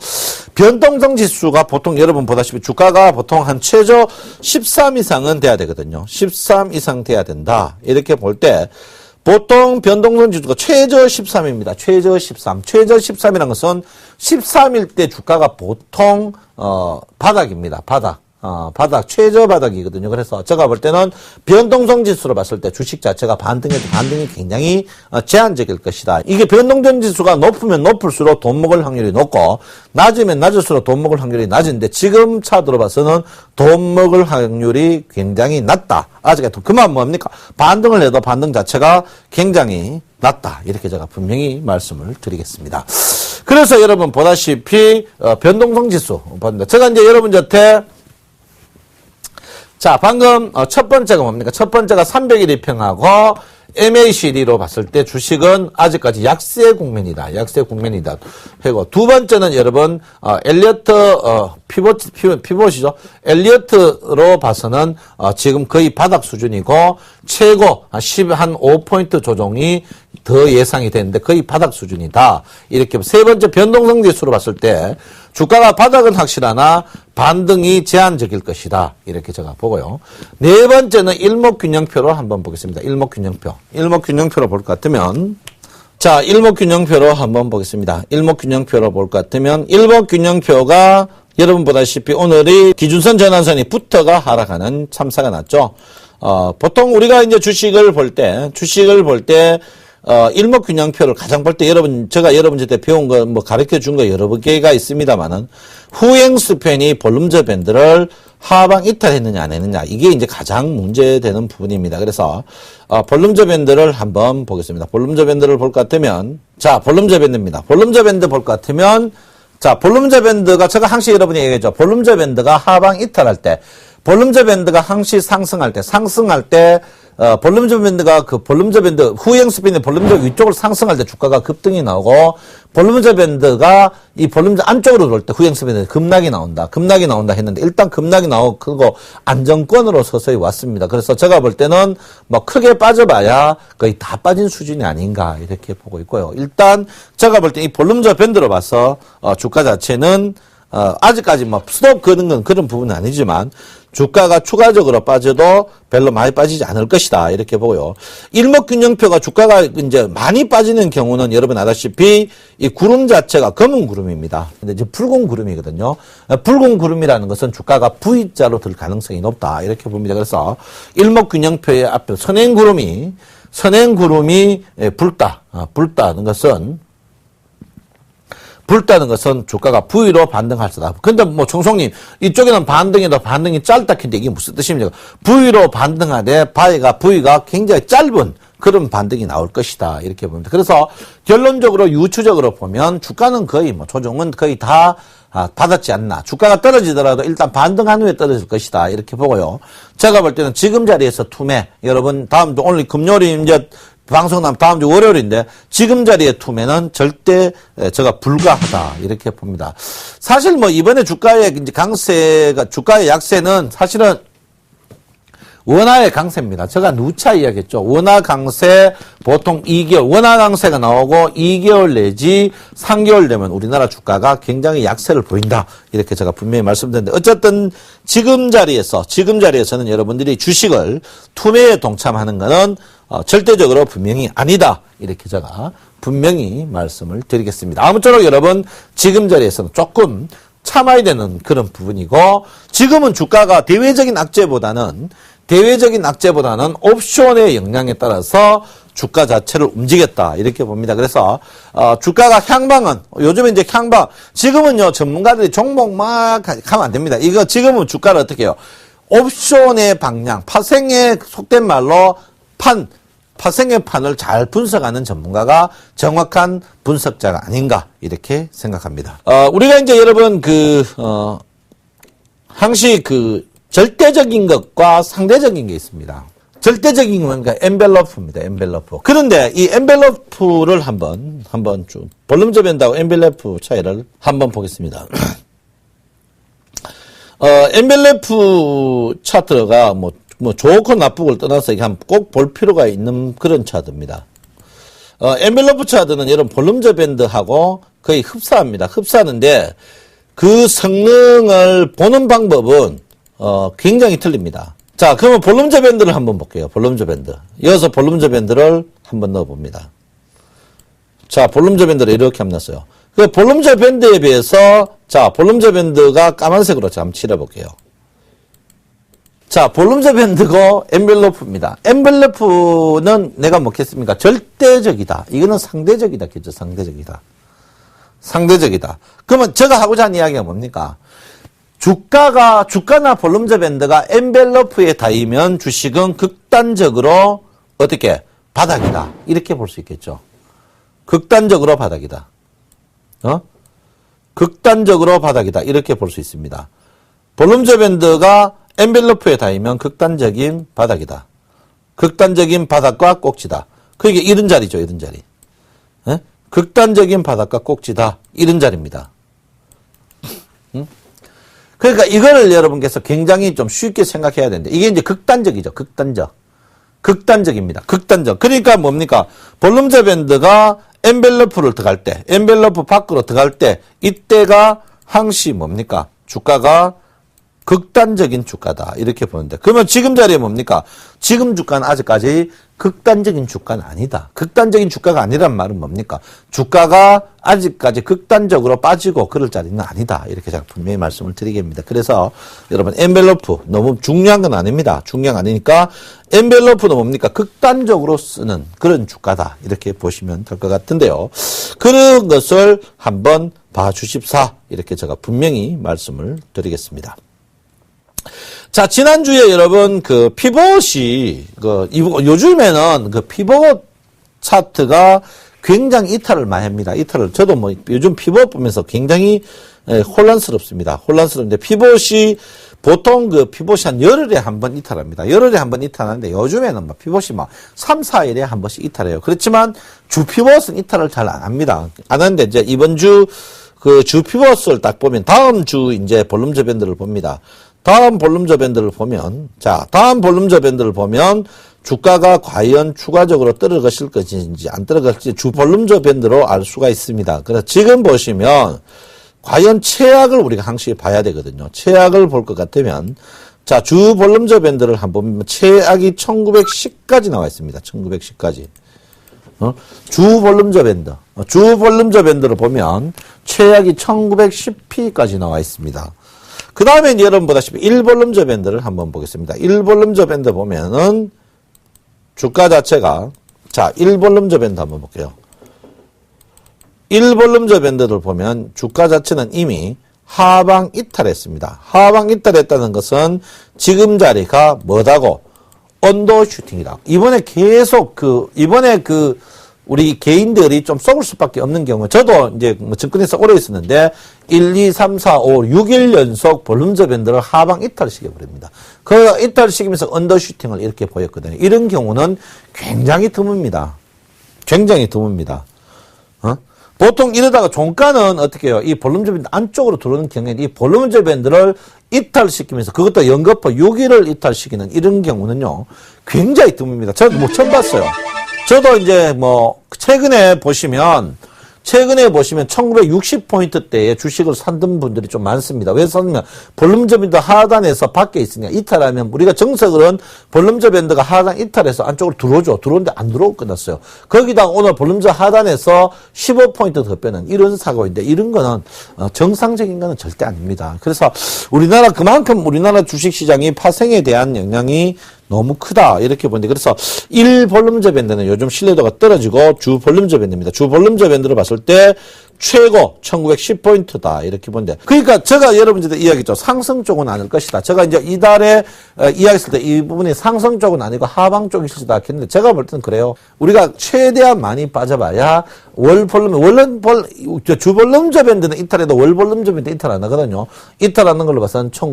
변동성 지수가 보통 여러분 보다시피 주가가 보통 한 최저 13 이상은 돼야 되거든요. 13 이상 돼야 된다. 이렇게 볼 때 보통 변동성 지수가 최저 13입니다. 최저 13. 최저 13이라는 것은 13일 때 주가가 보통 바닥입니다. 바닥, 최저 바닥이거든요. 그래서 제가 볼 때는 변동성 지수로 봤을 때 주식 자체가 반등이 굉장히 제한적일 것이다. 이게 변동성 지수가 높으면 높을수록 돈 먹을 확률이 높고, 낮으면 낮을수록 돈 먹을 확률이 낮은데, 지금 차트로 봐서는 돈 먹을 확률이 굉장히 낮다. 아직까지 그만 뭡니까? 반등을 해도 반등 자체가 굉장히 낮다. 이렇게 제가 분명히 말씀을 드리겠습니다. 그래서 여러분 보다시피, 변동성 지수. 제가 이제 여러분한테 자, 방금 첫 번째가 뭡니까? 첫 번째가 300일 이평하고 MACD로 봤을 때 주식은 아직까지 약세 국면이다. 약세 국면이다. 하고 두 번째는 여러분 엘리어트 피봇이죠. 엘리어트로 봐서는 지금 거의 바닥 수준이고 최고 한 5포인트 조정이 더 예상이 되는데 거의 바닥 수준이다. 이렇게 세 번째 변동성 지수로 봤을 때 주가가 바닥은 확실하나 반등이 제한적일 것이다. 이렇게 제가 보고요. 네 번째는 일목균형표로 한번 보겠습니다. 일목균형표. 일목균형표로 볼 것 같으면, 자, 일목균형표로 한번 보겠습니다. 일목균형표로 볼 것 같으면, 일목균형표가 여러분 보다시피 오늘이 기준선 전환선이 붙어가 하락하는 참사가 났죠. 보통 우리가 이제 주식을 볼 때, 일목균형표를 가장 볼 때 제가 여러분한테 배운 거, 가르쳐 준 거 여러 개가 있습니다만은, 후행스팬이 볼륨저 밴드를 하방 이탈했느냐, 안 했느냐, 이게 이제 가장 문제되는 부분입니다. 그래서, 볼륨저 밴드를 한번 보겠습니다. 볼륨저 밴드를 볼 것 같으면, 자, 볼륨저 밴드입니다. 볼륨저 밴드 볼 것 같으면, 자, 볼륨저 밴드가 제가 항상 여러분이 얘기했죠. 볼륨저 밴드가 하방 이탈할 때, 볼륨저 밴드가 항시 상승할 때, 볼륨저 밴드가 볼륨저 밴드, 후행 스핀의 볼륨저 위쪽을 상승할 때 주가가 급등이 나오고, 볼륨저 밴드가 이 볼륨저 안쪽으로 들어올 때 후행 스핀에 급락이 나온다 했는데, 일단 급락이 나오고, 안정권으로 서서히 왔습니다. 그래서 제가 볼 때는 뭐 크게 빠져봐야 거의 다 빠진 수준이 아닌가, 이렇게 보고 있고요. 일단, 제가 볼 때 이 볼륨저 밴드로 봐서, 주가 자체는 아직까지 뭐 스톱 거는 건 그런 부분은 아니지만 주가가 추가적으로 빠져도 별로 많이 빠지지 않을 것이다 이렇게 보고요. 일목균형표가 주가가 이제 많이 빠지는 경우는 여러분 아다시피 이 구름 자체가 검은 구름입니다. 근데 이제 붉은 구름이거든요. 붉은 구름이라는 것은 주가가 V자로 들 가능성이 높다 이렇게 봅니다. 그래서 일목균형표의 앞에 선행구름이 붉다는 것은 주가가 V로 반등할 수다. 근데 뭐 총총님 이쪽에는 반등이 짧다 했는데 이게 무슨 뜻입니까? V로 반등하되 V가 굉장히 짧은 그런 반등이 나올 것이다 이렇게 봅니다. 그래서 결론적으로 유추적으로 보면 주가는 거의 뭐 조정은 거의 다 받았지 않나. 주가가 떨어지더라도 일단 반등한 후에 떨어질 것이다 이렇게 보고요. 제가 볼 때는 지금 자리에서 투매 여러분 다음 주 오늘 금요일이 이제 방송 나면 다음 주 월요일인데 지금 자리에 투매는 절대 제가 불가하다 이렇게 봅니다. 사실 뭐 이번에 주가의 이제 주가의 약세는 사실은 원화의 강세입니다. 제가 누차 이야기했죠. 원화 강세 보통 2개월, 원화 강세가 나오고 2개월 내지 3개월 되면 우리나라 주가가 굉장히 약세를 보인다. 이렇게 제가 분명히 말씀드렸는데 어쨌든 지금 자리에서는 여러분들이 주식을 투매에 동참하는 것은 절대적으로 분명히 아니다. 이렇게 제가 분명히 말씀을 드리겠습니다. 아무쪼록 여러분 지금 자리에서는 조금 참아야 되는 그런 부분이고 지금은 주가가 대외적인 악재보다는 옵션의 영향에 따라서 주가 자체를 움직였다 이렇게 봅니다. 그래서 주가가 향방은 요즘에 이제 지금은요 전문가들이 종목 막 하면 안 됩니다. 이거 지금은 주가를 어떻게 해요? 옵션의 방향, 파생의 속된 말로 파생의 판을 잘 분석하는 전문가가 정확한 분석자가 아닌가 이렇게 생각합니다. 우리가 이제 여러분 항시 절대적인 것과 상대적인 게 있습니다. 절대적인 건 그러니까 엔벨로프입니다. 엔벨로프. 그런데 이 엔벨로프를 한번 좀 볼륨저 밴드하고 엔벨로프 차이를 한번 보겠습니다. 엔벨로프 차트가 뭐 좋고 나쁘고를 떠나서 이게 꼭 볼 필요가 있는 그런 차트입니다. 엔벨로프 차트는 여러분 볼륨저 밴드하고 거의 흡사합니다. 흡사하는데 그 성능을 보는 방법은 굉장히 틀립니다. 자, 그러면 볼륨저 밴드를 한번 볼게요. 볼륨저 밴드. 이어서 볼륨저 밴드를 한번 넣어봅니다. 자, 볼륨저 밴드를 이렇게 한번 넣었어요. 그 볼륨저 밴드에 비해서, 자, 볼륨저 밴드가 까만색으로 한번 칠해볼게요. 자, 볼륨저 밴드고 엔벨로프입니다. 엔벨로프는 내가 먹겠습니까? 절대적이다. 이거는 상대적이다. 그죠? 상대적이다. 그러면 제가 하고자 하는 이야기가 뭡니까? 주가나 볼륨저 밴드가 엔벨로프에 닿으면 주식은 극단적으로 어떻게? 바닥이다. 이렇게 볼 수 있겠죠. 극단적으로 바닥이다. 극단적으로 바닥이다. 이렇게 볼 수 있습니다. 볼륨저 밴드가 엔벨로프에 닿으면 극단적인 바닥이다. 극단적인 바닥과 꼭지다. 그게 이런 자리죠. 이런 자리. 극단적인 바닥과 꼭지다. 이런 자리입니다. 그러니까 이거를 여러분께서 굉장히 좀 쉽게 생각해야 되는데 이게 이제 극단적이죠. 극단적입니다. 극단적. 그러니까 뭡니까? 볼륨저 밴드가 엔벨로프를 들어갈 때, 엔벨로프 밖으로 들어갈 때 이때가 항시 뭡니까? 주가가 극단적인 주가다. 이렇게 보는데. 그러면 지금 자리에 뭡니까? 지금 주가는 아직까지 극단적인 주가는 아니다. 극단적인 주가가 아니란 말은 뭡니까? 주가가 아직까지 극단적으로 빠지고 그럴 자리는 아니다. 이렇게 제가 분명히 말씀을 드리겠습니다. 그래서 여러분 엔벨로프 너무 중요한 건 아닙니다. 중요한 거 아니니까 엔벨로프는 뭡니까? 극단적으로 쓰는 그런 주가다. 이렇게 보시면 될 것 같은데요. 그런 것을 한번 봐주십사. 이렇게 제가 분명히 말씀을 드리겠습니다. 자, 지난주에 여러분, 피벗이, 요즘에는 피벗 차트가 굉장히 이탈을 많이 합니다. 저도 요즘 피벗 보면서 굉장히 혼란스럽습니다. 혼란스러운데, 피벗이 보통 그 피봇이 한 열흘에 한 번 이탈합니다. 열흘에 한 번 이탈하는데 요즘에는 뭐 피봇이 막 3, 4일에 한 번씩 이탈해요. 그렇지만 주 피봇은 이탈을 잘 안 합니다. 안 하는데 이제 이번 주 그 주 피봇을 딱 보면 다음 주 이제 볼륨저 밴드를 봅니다. 다음 볼륨저 밴드를 보면 다음 볼륨저 밴드를 보면 주가가 과연 추가적으로 떨어질 것인지 안 떨어질지 주 볼륨저 밴드로 알 수가 있습니다. 그래서 지금 보시면 과연 최악을 우리가 항시 봐야 되거든요. 최악을 볼 것 같으면 주 볼륨저 밴드를 한번 보면 최악이 1910까지 나와 있습니다. 1910까지. 주 볼륨저 밴드. 주 볼륨저 밴드를 보면 최악이 1910p까지 나와 있습니다. 그 다음에 여러분 보다시피 1볼륨저 밴드를 한번 보겠습니다. 1볼륨저 밴드 보면은 주가 자체가 1볼륨저 밴드 한번 볼게요. 1볼륨저 밴드를 보면 주가 자체는 이미 하방 이탈했습니다. 하방 이탈했다는 것은 지금 자리가 뭐다고? 언더 슈팅이다. 이번에 계속 우리 개인들이 좀 썩을 수밖에 없는 경우, 저도 이제 뭐 증권에서 오래 있었는데, 1, 2, 3, 4, 5, 6일 연속 볼륨저 밴드를 하방 이탈시켜버립니다. 그 이탈시키면서 언더 슈팅을 이렇게 보였거든요. 이런 경우는 굉장히 드뭅니다. 굉장히 드뭅니다. 보통 이러다가 종가는 어떻게 해요? 이 볼륨저 밴드 안쪽으로 들어오는 경우에 이 볼륨저 밴드를 이탈시키면서 그것도 연거푸 6일을 이탈시키는 이런 경우는요, 굉장히 드뭅니다. 저도 뭐 처음 봤어요. 저도 이제 뭐 최근에 보시면 1960포인트대에 주식을 샀던 분들이 좀 많습니다. 왜 샀냐면 볼륨저 밴드 하단에서 밖에 있으니까 이탈하면 우리가 정석은 볼륨저 밴드가 하단 이탈해서 안쪽으로 들어오죠. 들어오는데 안 들어오고 끝났어요. 거기다 오늘 볼륨저 하단에서 15포인트 더 빼는 이런 사고인데 이런 거는 정상적인 거는 절대 아닙니다. 그래서 그만큼 우리나라 주식시장이 파생에 대한 영향이 너무 크다 이렇게 보는데 그래서 1볼륨저 밴드는 요즘 신뢰도가 떨어지고 주 볼륨저 밴드입니다. 주 볼륨저 밴드를 봤을 때 최고 1910포인트다 이렇게 보는데 그러니까 제가 여러분들한테 이야기했죠. 상승 쪽은 아닐 것이다. 제가 이제 이달에 이야기했을 때 이 부분이 상승 쪽은 아니고 하방 쪽일 수다 했는데 제가 볼 때는 그래요. 우리가 최대한 많이 빠져봐야 주 볼륨저 밴드는 이탈해도 월 볼륨저 밴드 이탈 안 하거든요. 이탈하는 걸로 봐서는 제가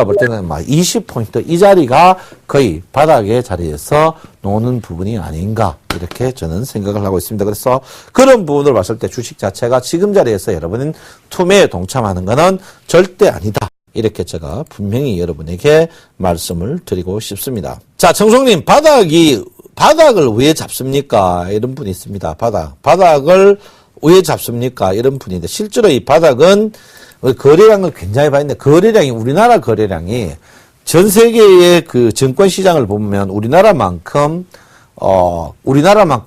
볼 때는 막 20포인트 이 자리가 거의 바닥의 자리에서 노는 부분이 아닌가 이렇게 저는 생각을 하고 있습니다. 그래서 그런 부분을 봤을 때 주식 자체가 지금 자리에서 여러분은 투매에 동참하는 것은 절대 아니다. 이렇게 제가 분명히 여러분에게 말씀을 드리고 싶습니다. 자, 청송님 바닥을 왜 잡습니까? 이런 분이 있습니다. 바닥을 왜 잡습니까? 이런 분인데 실제로 이 바닥은 거래량을 굉장히 봤는데 우리나라 거래량이 전 세계의 그 증권 시장을 보면 우리나라만큼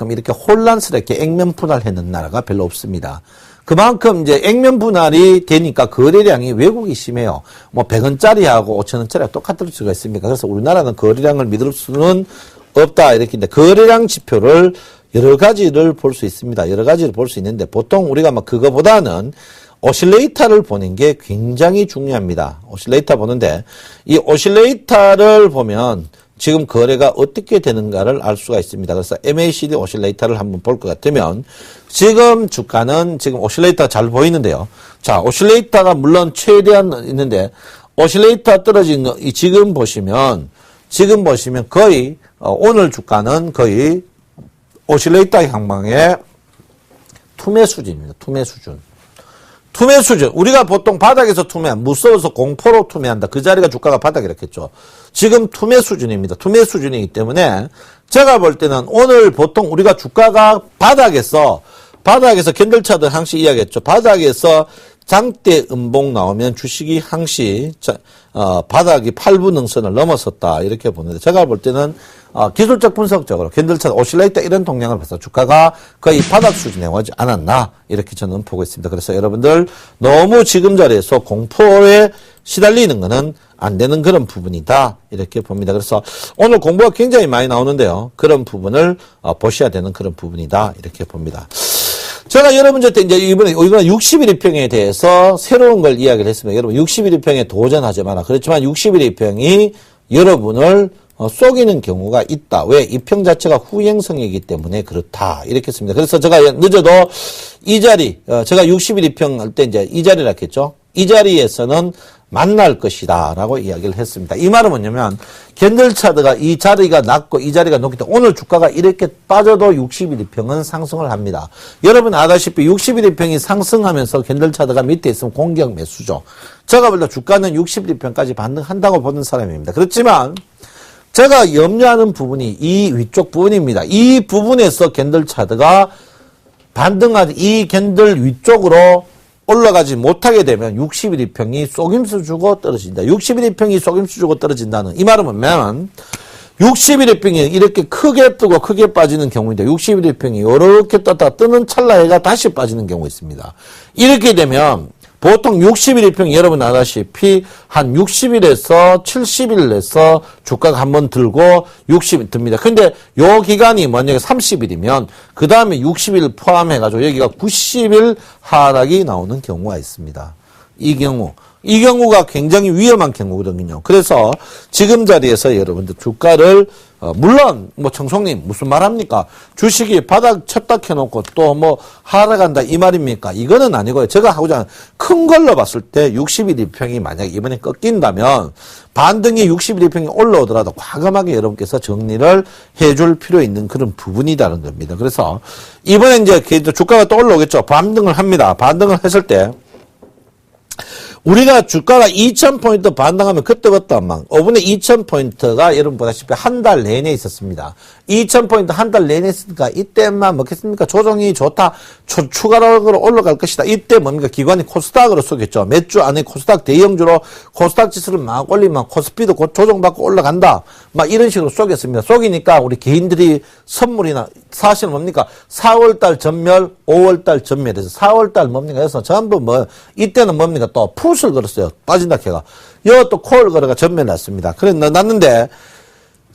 이렇게 혼란스럽게 액면 분할했는 나라가 별로 없습니다. 그만큼 이제 액면 분할이 되니까 거래량이 왜곡이 심해요. 뭐 100원짜리하고 5,000원짜리가 똑같을 수가 있습니까? 그래서 우리나라는 거래량을 믿을 수는 없다. 이렇게 거래량 지표를 여러 가지를 볼 수 있습니다. 여러 가지를 볼 수 있는데 보통 우리가 막 그거보다는 오실레이터를 보는 게 굉장히 중요합니다. 오실레이터 보는데 이 오실레이터를 보면 지금 거래가 어떻게 되는가를 알 수가 있습니다. 그래서 MACD 오실레이터를 한번 볼 것 같으면 지금 주가는 지금 오실레이터가 잘 보이는데요. 자, 오실레이터가 물론 최대한 있는데 오실레이터 떨어진 거 지금 보시면 거의 오늘 주가는 거의 오실레이터 향방의 투매 수준입니다. 투매 수준. 우리가 보통 바닥에서 무서워서 공포로 투매한다. 그 자리가 주가가 바닥이랬겠죠. 지금 투매 수준입니다. 투매 수준이기 때문에 제가 볼 때는 오늘 보통 우리가 주가가 바닥에서 캔들차트 항시 이야기했죠. 바닥에서 장대 음봉 나오면 주식이 항시 바닥이 8분 능선을 넘어섰다 이렇게 보는데 제가 볼 때는 기술적 분석적으로 캔들차트 오실레이터 이런 동향을 봐서 주가가 거의 바닥 수준에 오지 않았나 이렇게 저는 보고 있습니다. 그래서 여러분들 너무 지금 자리에서 공포에 시달리는 것은 안 되는 그런 부분이다 이렇게 봅니다. 그래서 오늘 공부가 굉장히 많이 나오는데요. 그런 부분을 보셔야 되는 그런 부분이다 이렇게 봅니다. 제가 여러분한테 이제 이번에 61일평에 대해서 새로운 걸 이야기를 했습니다. 여러분 61일평에 도전하지 마라. 그렇지만 61일평이 여러분을 속이는 경우가 있다. 왜? 이 평 자체가 후행성이기 때문에 그렇다. 이렇게 했습니다. 그래서 제가 늦어도 이 자리, 제가 61일평 할 때 이제 이 자리라 했겠죠. 이 자리에서는 만날 것이다 라고 이야기를 했습니다. 이 말은 뭐냐면 캔들 차트가 이 자리가 낮고 이 자리가 높기 때문에 오늘 주가가 이렇게 빠져도 60일2평은 상승을 합니다. 여러분 아다시피 60일2평이 상승하면서 캔들 차트가 밑에 있으면 공격 매수죠. 제가 볼 때 주가는 60일2평까지 반등한다고 보는 사람입니다. 그렇지만 제가 염려하는 부분이 이 위쪽 부분입니다. 이 부분에서 캔들 차트가 반등하지 이 캔들 위쪽으로 올라가지 못하게 되면 60일2평이 속임수 주고 떨어진다. 60일2평이 속임수 주고 떨어진다는 이 말은 뭐냐면 60일2평이 이렇게 크게 뜨고 크게 빠지는 경우인데 60일2평이 이렇게 떴다 뜨는 찰나에가 다시 빠지는 경우가 있습니다. 이렇게 되면 보통 60일2평 여러분 아다시피 한 60일에서 70일에서 주가가 한번 들고 60일 듭니다. 근데 요 기간이 만약에 30일이면 그 다음에 60일 포함해가지고 여기가 90일 하락이 나오는 경우가 있습니다. 이 경우가 굉장히 위험한 경우거든요. 그래서 지금 자리에서 여러분들 주가를 물론 뭐 청송님 무슨 말합니까? 주식이 바닥 쳤다 켜놓고 또 뭐 하락한다 이 말입니까? 이거는 아니고요. 제가 하고자 하는 큰 걸로 봤을 때 60일2평이 만약에 이번에 꺾인다면 반등이 60일2평이 올라오더라도 과감하게 여러분께서 정리를 해줄 필요 있는 그런 부분이라는 겁니다. 그래서 이번에 이제 주가가 또 올라오겠죠. 반등을 합니다. 반등을 했을 때 우리가 주가가 2,000포인트 반등하면 그때부터 막 5분의 2,000포인트가 여러분 보다시피 한 달 내내 있었습니다. 2,000포인트 한 달 내내 있으니까 이때만 먹겠습니까? 조정이 좋다. 추가로 올라갈 것이다. 이때 뭡니까? 기관이 코스닥으로 쏘겠죠. 몇 주 안에 코스닥 대형주로 코스닥 지수를 막 올리면 코스피도 곧 조정받고 올라간다. 막 이런 식으로 쏘겠습니다. 쏘기니까 우리 개인들이 선물이나 사실 뭡니까? 4월달 전멸, 5월달 전멸해서 4월달 뭡니까? 그래서 전부 뭐 이때는 뭡니까? 또 풋을 걸었어요. 빠진다 캐가. 이것도 콜 걸어가 전멸 났습니다. 그래 났는데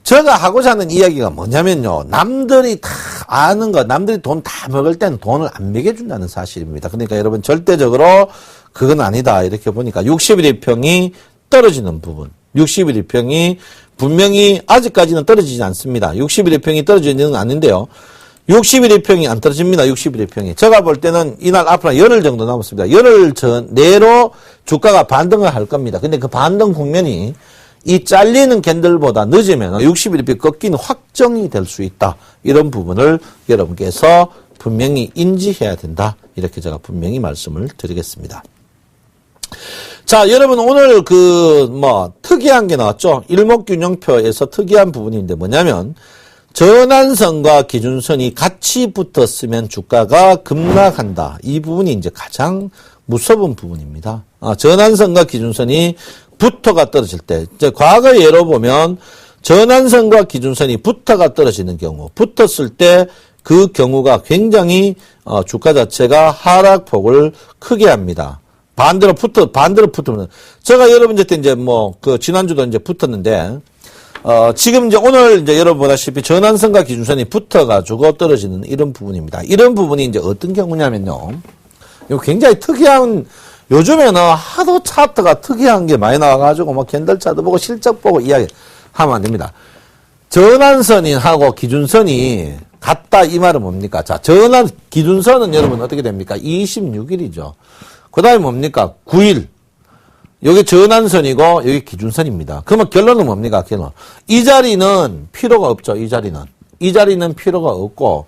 제가 하고자 하는 이야기가 뭐냐면요. 남들이 다 아는 거, 남들이 돈 다 먹을 때는 돈을 안 먹여준다는 사실입니다. 그러니까 여러분 절대적으로 그건 아니다. 이렇게 보니까 60일2평이 떨어지는 부분. 60일2평이 분명히 아직까지는 떨어지지 않습니다. 60일2평이 떨어지는 건 아닌데요. 60일2평이 안 떨어집니다. 60일2평이. 제가 볼 때는 이날 앞으로 열흘 정도 남았습니다. 열흘 전 내로 주가가 반등을 할 겁니다. 근데 그 반등 국면이 이 잘리는 캔들보다 늦으면 60일2평 꺾이는 확정이 될 수 있다. 이런 부분을 여러분께서 분명히 인지해야 된다. 이렇게 제가 분명히 말씀을 드리겠습니다. 자, 여러분 오늘 특이한 게 나왔죠. 일목균형표에서 특이한 부분인데 뭐냐면 전환선과 기준선이 같이 붙었으면 주가가 급락한다. 이 부분이 이제 가장 무서운 부분입니다. 전환선과 기준선이 붙어가 떨어질 때, 이제 과거 예로 보면 전환선과 기준선이 붙어가 떨어지는 경우, 붙었을 때 그 경우가 굉장히 주가 자체가 하락폭을 크게 합니다. 반대로 붙으면 제가 여러분한테 이제 지난주도 이제 붙었는데 지금 이제 오늘 이제 여러분 보다시피 전환선과 기준선이 붙어가지고 떨어지는 이런 부분입니다. 이런 부분이 이제 어떤 경우냐면요. 이거 굉장히 특이한, 요즘에는 하도 차트가 특이한 게 많이 나와가지고 캔들 차트 보고 실적 보고 이야기하면 안 됩니다. 전환선하고 기준선이 같다 이 말은 뭡니까? 자, 기준선은 여러분 어떻게 됩니까? 26일이죠. 그 다음에 뭡니까? 9일. 여기 전환선이고 여기 기준선입니다. 그러면 결론은 뭡니까? 결론. 이 자리는 필요가 없죠. 이 자리는 필요가 없고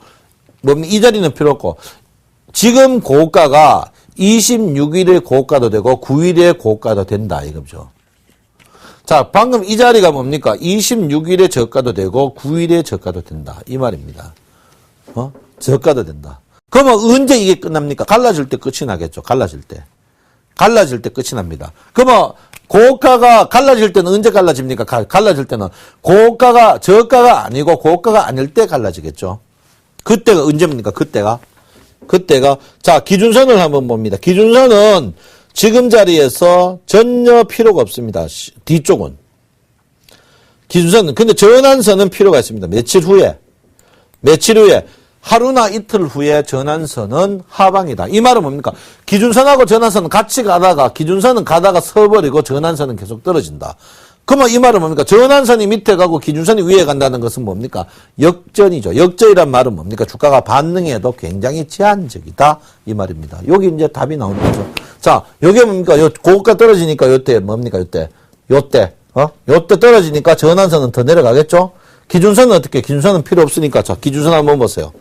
이 자리는 필요 없고 지금 고가가 26일의 고가도 되고 9일의 고가도 된다 이거죠. 자, 방금 이 자리가 뭡니까? 26일의 저가도 되고 9일의 저가도 된다 이 말입니다. 저가도 된다. 그러면 언제 이게 끝납니까? 갈라질 때 끝이 나겠죠. 갈라질 때 끝이 납니다. 그러면 고가가 갈라질 때는 언제 갈라집니까? 갈라질 때는 고가가 저가가 아니고 고가가 아닐 때 갈라지겠죠. 그때가 언제입니까? 그때가 자, 기준선을 한번 봅니다. 기준선은 지금 자리에서 전혀 필요가 없습니다. 뒤쪽은 기준선은. 근데 전환선은 필요가 있습니다. 며칠 후에 하루나 이틀 후에 전환선은 하방이다. 이 말은 뭡니까? 기준선하고 전환선은 같이 가다가 기준선은 가다가 서버리고 전환선은 계속 떨어진다. 그러면 이 말은 뭡니까? 전환선이 밑에 가고 기준선이 위에 간다는 것은 뭡니까? 역전이죠. 역전이란 말은 뭡니까? 주가가 반등해도 굉장히 제한적이다. 이 말입니다. 여기 이제 답이 나오는 거죠. 자, 요게 뭡니까? 고가 떨어지니까 요때 뭡니까? 요때. 요때 떨어지니까 전환선은 더 내려가겠죠? 기준선은 어떻게? 기준선은 필요 없으니까. 자, 기준선 한번 보세요.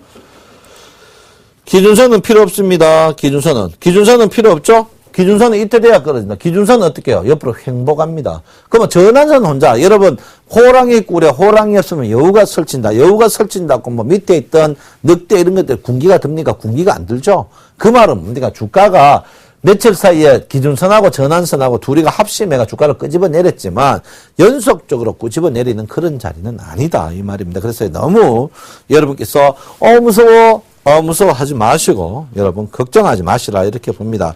기준선은 필요 없습니다. 기준선은 필요 없죠? 기준선은 이때 돼야 끊어진다. 기준선은 어떻게 해요? 옆으로 횡보갑니다. 그러면 전환선 혼자, 여러분, 호랑이 꿀에 호랑이 없으면 여우가 설친다. 여우가 설친다고 뭐 밑에 있던 늑대 이런 것들 군기가 듭니까? 군기가 안 들죠? 그 말은 뭡니까? 주가가 며칠 사이에 기준선하고 전환선하고 둘이가 합심해가 주가를 끄집어 내렸지만 연속적으로 끄집어 내리는 그런 자리는 아니다. 이 말입니다. 그래서 너무 여러분께서, 무서워 하지 마시고, 여러분, 걱정하지 마시라. 이렇게 봅니다.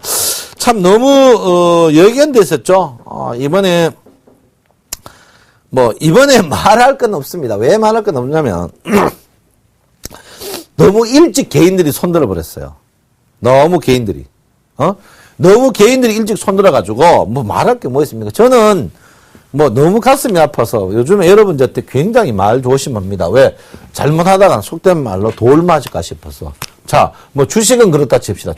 참 너무 예견됐었죠. 이번에 말할 건 없습니다. 왜 말할 건 없냐면 너무 일찍 개인들이 손들어 버렸어요. 너무 개인들이 일찍 손들어 가지고 뭐 말할 게 뭐 있습니까? 저는 뭐 너무 가슴이 아파서 요즘에 여러분들한테 굉장히 말 조심합니다. 왜? 잘못하다가 속된 말로 돌 맞을까 싶어서. 자, 뭐 주식은 그렇다 칩시다.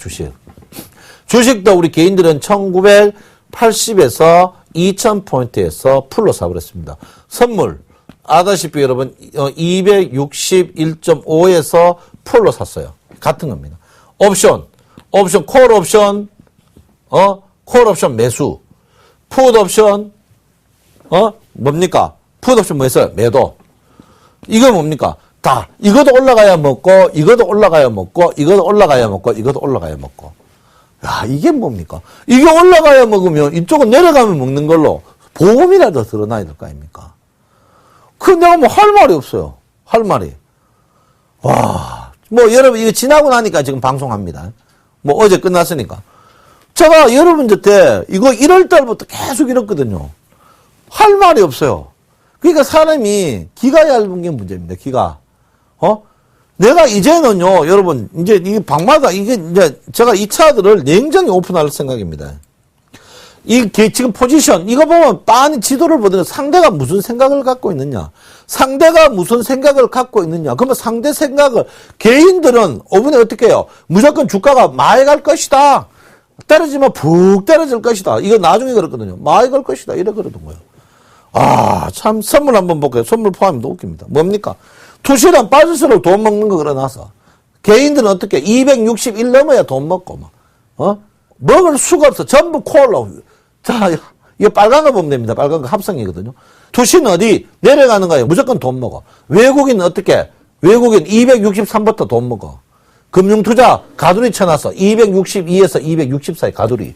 주식도 우리 개인들은 1980에서 2000포인트에서 풀로 사버렸습니다. 선물, 아다시피 여러분, 261.5에서 풀로 샀어요. 같은 겁니다. 옵션, 콜 옵션, 콜 옵션 매수, 풋 옵션, 뭡니까? 풋 옵션 뭐 했어요? 매도. 이거 뭡니까? 다, 이것도 올라가야 먹고, 이것도 올라가야 먹고, 이것도 올라가야 먹고, 이것도 올라가야 먹고. 야, 이게 뭡니까? 이게 올라가야 먹으면 이쪽은 내려가면 먹는 걸로 보험이라도 드러나야 될 거 아닙니까? 내가 뭐 할 말이 없어요. 할 말이. 와, 뭐 여러분 이거 지나고 나니까 지금 방송합니다. 뭐 어제 끝났으니까. 제가 여러분한테 이거 1월 달부터 계속 이랬거든요. 할 말이 없어요. 그러니까 사람이 기가 얇은 게 문제입니다. 기가. 내가 이제는요, 여러분, 이제 이 방마다, 이게 이제 제가 이 차들을 냉정히 오픈할 생각입니다. 지금 포지션, 이거 보면 빤히 지도를 보더니 상대가 무슨 생각을 갖고 있느냐. 그러면 상대 생각을, 개인들은 5분에 어떻게 해요? 무조건 주가가 많이 갈 것이다. 떨어지면 푹 떨어질 것이다. 이거 나중에 그랬거든요. 많이 갈 것이다. 이래 그러던 거예요. 참, 선물 한번 볼게요. 선물 포함이 너무 웃깁니다. 뭡니까? 투시랑 빠질수록 돈 먹는 거 그러나서. 개인들은 어떻게, 261 넘어야 돈 먹고, 먹을 수가 없어. 전부 콜로. 자, 이거 빨간 거 보면 됩니다. 빨간 거 합성이거든요. 투시는 어디? 내려가는 거예요. 무조건 돈 먹어. 외국인은 어떻게? 외국인 263부터 돈 먹어. 금융투자 가두리 쳐놨어. 262에서 264의 가두리.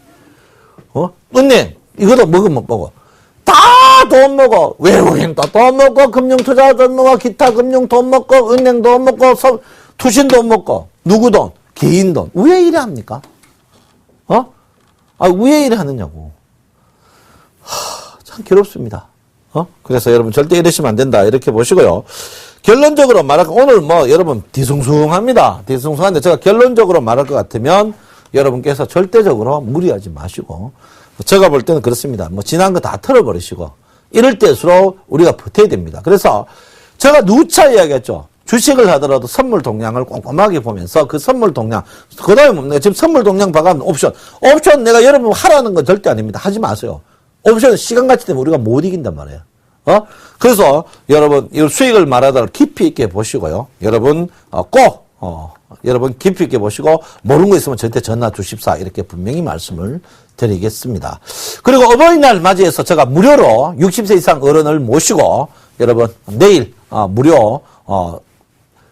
은행, 이것도 먹으면 먹어. 다 돈 먹어. 외국인도 돈 먹고, 금융투자 돈 먹어, 기타 금융 돈 먹고, 은행 돈 먹고, 투신 돈 먹고. 누구 돈? 개인 돈. 왜 이래 합니까? 왜 이래 하느냐고. 참 괴롭습니다. 그래서 여러분 절대 이러시면 안 된다. 이렇게 보시고요. 결론적으로 말할 거, 오늘 뭐 여러분 뒤숭숭합니다. 뒤숭숭한데 제가 결론적으로 말할 것 같으면 여러분께서 절대적으로 무리하지 마시고, 제가 볼 때는 그렇습니다. 뭐 지난 거 다 털어버리시고, 이럴 때일수록 우리가 버텨야 됩니다. 그래서 제가 누차 이야기했죠. 주식을 하더라도 선물 동향을 꼼꼼하게 보면서 그 선물 동향, 그 다음에 뭡니까? 지금 선물 동향 봐가면 옵션 내가 여러분 하라는 건 절대 아닙니다. 하지 마세요. 옵션은 시간 가치 때문에 우리가 못 이긴단 말이에요. 그래서 여러분 이 수익을 말하다가 깊이 있게 보시고요. 여러분 여러분 깊이 있게 보시고 모르는 거 있으면 절대 전화 주십사 이렇게 분명히 말씀을 드리겠습니다. 그리고 어버이날 맞이해서 제가 무료로 60세 이상 어른을 모시고 여러분 내일 무료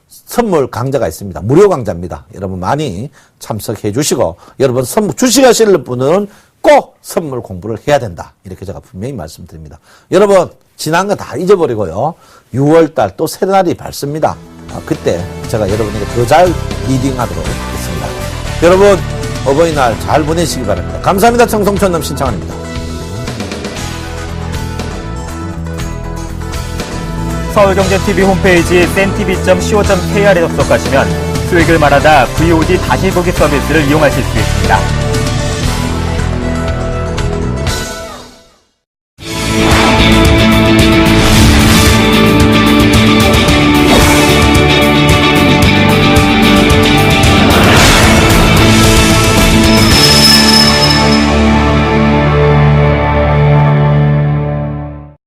선물 강좌가 있습니다. 무료 강좌입니다. 여러분 많이 참석해 주시고 여러분 주식하실 분은 꼭 선물 공부를 해야 된다. 이렇게 제가 분명히 말씀드립니다. 여러분 지난 거 다 잊어버리고요. 6월달 또 새 날이 밝습니다. 그때 제가 여러분에게 더 잘 리딩하도록 하겠습니다. 여러분 어버이날 잘 보내시기 바랍니다. 감사합니다. 청송천남 신창환입니다. 서울경제TV 홈페이지 sen.tv.co.kr에 접속하시면 수익을 말하다 VOD 다시 보기 서비스를 이용하실 수 있습니다.